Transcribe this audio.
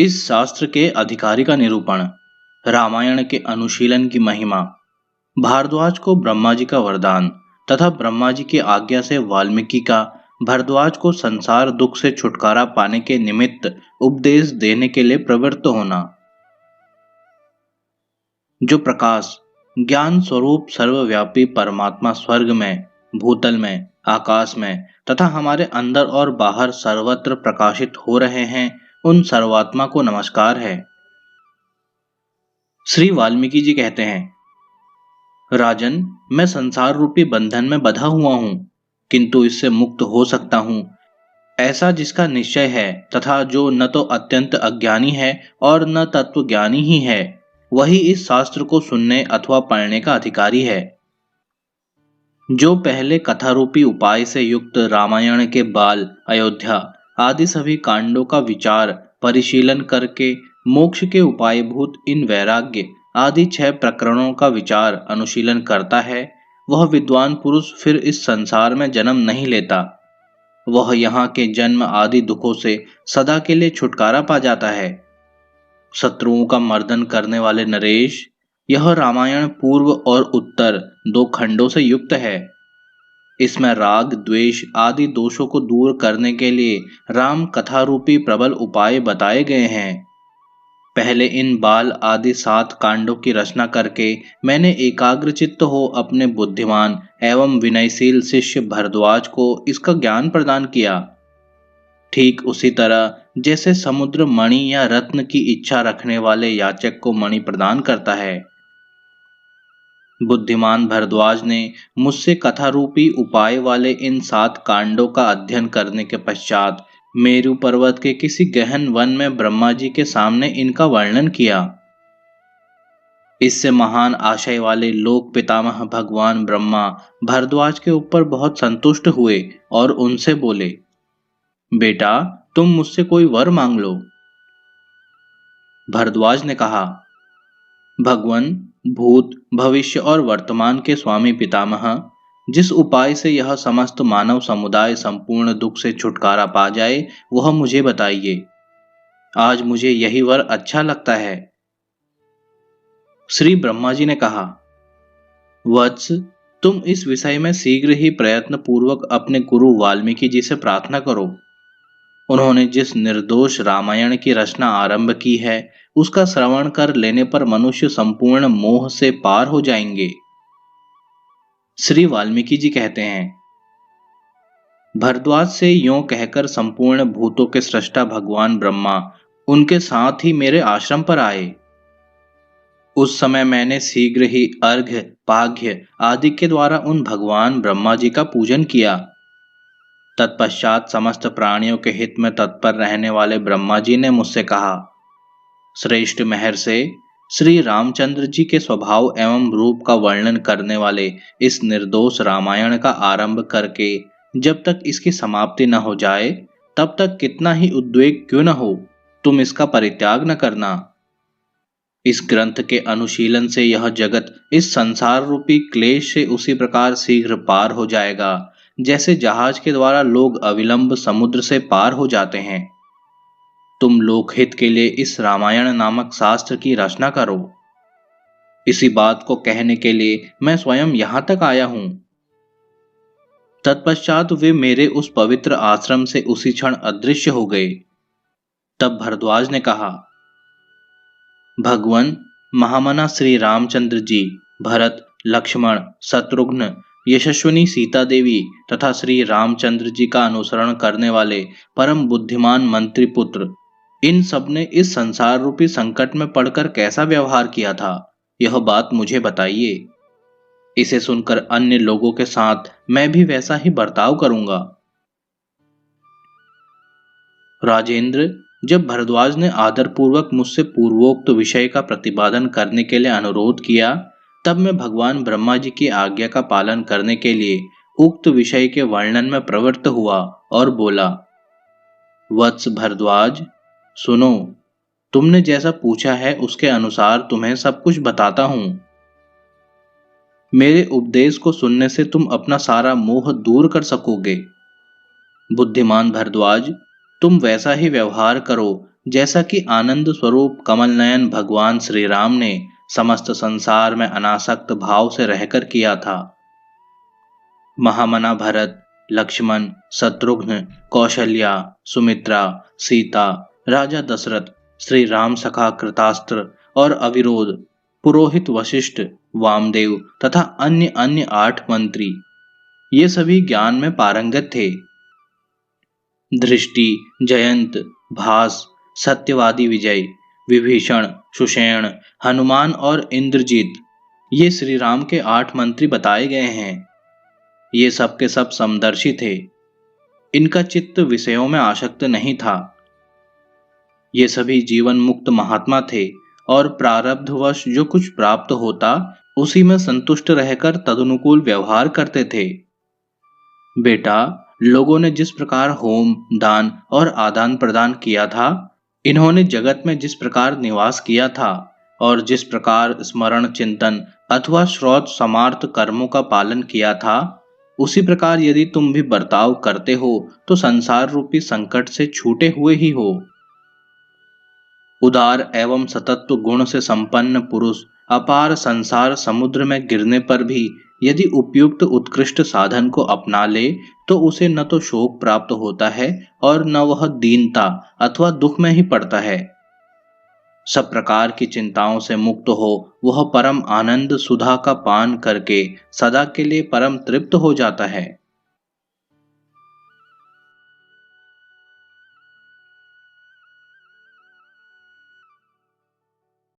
इस शास्त्र के अधिकारी का निरूपण। रामायण के अनुशीलन की महिमा। भारद्वाज को ब्रह्मा जी का वरदान तथा ब्रह्मा जी की आज्ञा से वाल्मीकि का भारद्वाज को संसार दुख से छुटकारा पाने के निमित्त उपदेश देने के लिए प्रवृत्त होना। जो प्रकाश ज्ञान स्वरूप सर्वव्यापी परमात्मा स्वर्ग में, भूतल में, आकाश में तथा हमारे अंदर और बाहर सर्वत्र प्रकाशित हो रहे हैं, उन सर्वात्मा को नमस्कार है। श्री वाल्मीकि जी कहते हैं, राजन, मैं संसार रूपी बंधन में बंधा हुआ हूं, किंतु इससे मुक्त हो सकता हूं ऐसा जिसका निश्चय है तथा जो न तो अत्यंत अज्ञानी है और न तत्वज्ञानी ही है, वही इस शास्त्र को सुनने अथवा पढ़ने का अधिकारी है। जो पहले कथा रूपी उपाय से युक्त रामायण के बाल, अयोध्या आदि सभी कांडों का विचार परिशीलन करके मोक्ष के उपायभूत इन वैराग्य आदि 6 प्रकरणों का विचार अनुशीलन करता है, वह विद्वान पुरुष फिर इस संसार में जन्म नहीं लेता। वह यहाँ के जन्म आदि दुखों से सदा के लिए छुटकारा पा जाता है। शत्रुओं का मर्दन करने वाले नरेश, यह रामायण पूर्व और उत्तर 2 खंडों से युक्त है। इसमें राग, द्वेष आदि दोषों को दूर करने के लिए राम कथा रूपी प्रबल उपाय बताए गए हैं। पहले इन बाल आदि 7 कांडों की रचना करके मैंने एकाग्रचित्त हो अपने बुद्धिमान एवं विनयशील शिष्य भरद्वाज को इसका ज्ञान प्रदान किया। ठीक उसी तरह जैसे समुद्र मणि या रत्न की इच्छा रखने वाले याचक को मणि प्रदान करता है। बुद्धिमान भरद्वाज ने मुझसे कथा रूपी उपाय वाले इन 7 कांडों का अध्ययन करने के पश्चात मेरु पर्वत के किसी गहन वन में ब्रह्मा जी के सामने इनका वर्णन किया। इससे महान आशय वाले लोक पितामह भगवान ब्रह्मा भरद्वाज के ऊपर बहुत संतुष्ट हुए और उनसे बोले, बेटा, तुम मुझसे कोई वर मांग लो। भरद्वाज ने कहा, भगवान, भूत, भविष्य और वर्तमान के स्वामी पितामह, जिस उपाय से यह समस्त मानव समुदाय संपूर्ण दुख से छुटकारा पा जाए, वह मुझे बताइए। आज मुझे यही वर अच्छा लगता है। श्री ब्रह्मा जी ने कहा, वत्स, तुम इस विषय में शीघ्र ही प्रयत्न पूर्वक अपने गुरु वाल्मीकि जी से प्रार्थना करो। उन्होंने जिस निर्दोष रामायण की रचना आरंभ की है, उसका श्रवण कर लेने पर मनुष्य संपूर्ण मोह से पार हो जाएंगे। श्री वाल्मीकि जी कहते हैं, भरद्वाज से यों कहकर संपूर्ण भूतों के सृष्टा भगवान ब्रह्मा उनके साथ ही मेरे आश्रम पर आए। उस समय मैंने शीघ्र ही अर्घ्य, पाघ्य आदि के द्वारा उन भगवान ब्रह्मा जी का पूजन किया। तत्पश्चात समस्त प्राणियों के हित में तत्पर रहने वाले ब्रह्मा जी ने मुझसे कहा, श्रेष्ठ महर्षि से, श्री रामचंद्र जी के स्वभाव एवं रूप का वर्णन करने वाले इस निर्दोष रामायण का आरंभ करके जब तक इसकी समाप्ति न हो जाए, तब तक कितना ही उद्वेग क्यों न हो, तुम इसका परित्याग न करना। इस ग्रंथ के अनुशीलन से यह जगत इस संसार रूपी क्लेश से उसी प्रकार शीघ्र पार हो जाएगा जैसे जहाज के द्वारा लोग अविलंब समुद्र से पार हो जाते हैं। तुम लोकहित के लिए इस रामायण नामक शास्त्र की रचना करो। इसी बात को कहने के लिए मैं स्वयं यहां तक आया हूं। तत्पश्चात वे मेरे उस पवित्र आश्रम से उसी क्षण अदृश्य हो गए। तब भरद्वाज ने कहा, भगवान, महामना श्री रामचंद्र जी, भरत, लक्ष्मण, शत्रुघ्न, यशस्विनी सीता देवी तथा श्री रामचंद्र जी का अनुसरण करने वाले परम बुद्धिमान मंत्री पुत्र, इन सब ने इस संसार रूपी संकट में पड़कर कैसा व्यवहार किया था, यह बात मुझे बताइए। इसे सुनकर अन्य लोगों के साथ मैं भी वैसा ही बर्ताव करूंगा। राजेंद्र, जब भरद्वाज ने आदरपूर्वक मुझसे पूर्वोक्त विषय का प्रतिपादन करने के लिए अनुरोध किया, तब मैं भगवान ब्रह्मा जी की आज्ञा का पालन करने के लिए उक्त विषय के वर्णन में प्रवृत्त हुआ और बोला, वत्स भरद्वाज, सुनो, तुमने जैसा पूछा है उसके अनुसार तुम्हें सब कुछ बताता हूं। मेरे उपदेश को सुनने से तुम अपना सारा मोह दूर कर सकोगे। बुद्धिमान भरद्वाज, तुम वैसा ही व्यवहार करो जैसा कि आनंद स्वरूप कमल नयन भगवान श्री राम ने समस्त संसार में अनासक्त भाव से रहकर किया था। महामना भरत, लक्ष्मण, शत्रुघ्न, कौशल्या, सुमित्रा, सीता, राजा दशरथ, श्री राम सखा कृतास्त्र और अविरोध, पुरोहित वशिष्ठ, वामदेव तथा अन्य अन्य 8 मंत्री, ये सभी ज्ञान में पारंगत थे। दृष्टि, जयंत, भास, सत्यवादी विजय, विभीषण, सुषेण, हनुमान और इंद्रजीत, ये श्री राम के 8 मंत्री बताए गए हैं। ये सब के सब समदर्शी थे। इनका चित्त विषयों में आसक्त नहीं था। ये सभी जीवन मुक्त महात्मा थे और प्रारब्धवश जो कुछ प्राप्त होता उसी में संतुष्ट रहकर तदनुकूल व्यवहार करते थे। बेटा, लोगों ने जिस प्रकार होम, दान और आदान प्रदान किया था, इन्होंने जगत में जिस प्रकार निवास किया था और जिस प्रकार स्मरण, चिंतन अथवा श्रौत समार्थ कर्मों का पालन किया था, उसी प्रकार यदि तुम भी बर्ताव करते हो तो संसार रूपी संकट से छूटे हुए ही हो। उदार एवं सतत्व गुण से संपन्न पुरुष अपार संसार समुद्र में गिरने पर भी यदि उपयुक्त उत्कृष्ट साधन को अपना ले तो उसे न तो शोक प्राप्त होता है और न वह दीनता अथवा दुख में ही पड़ता है। सब प्रकार की चिंताओं से मुक्त हो वह परम आनंद सुधा का पान करके सदा के लिए परम तृप्त हो जाता है।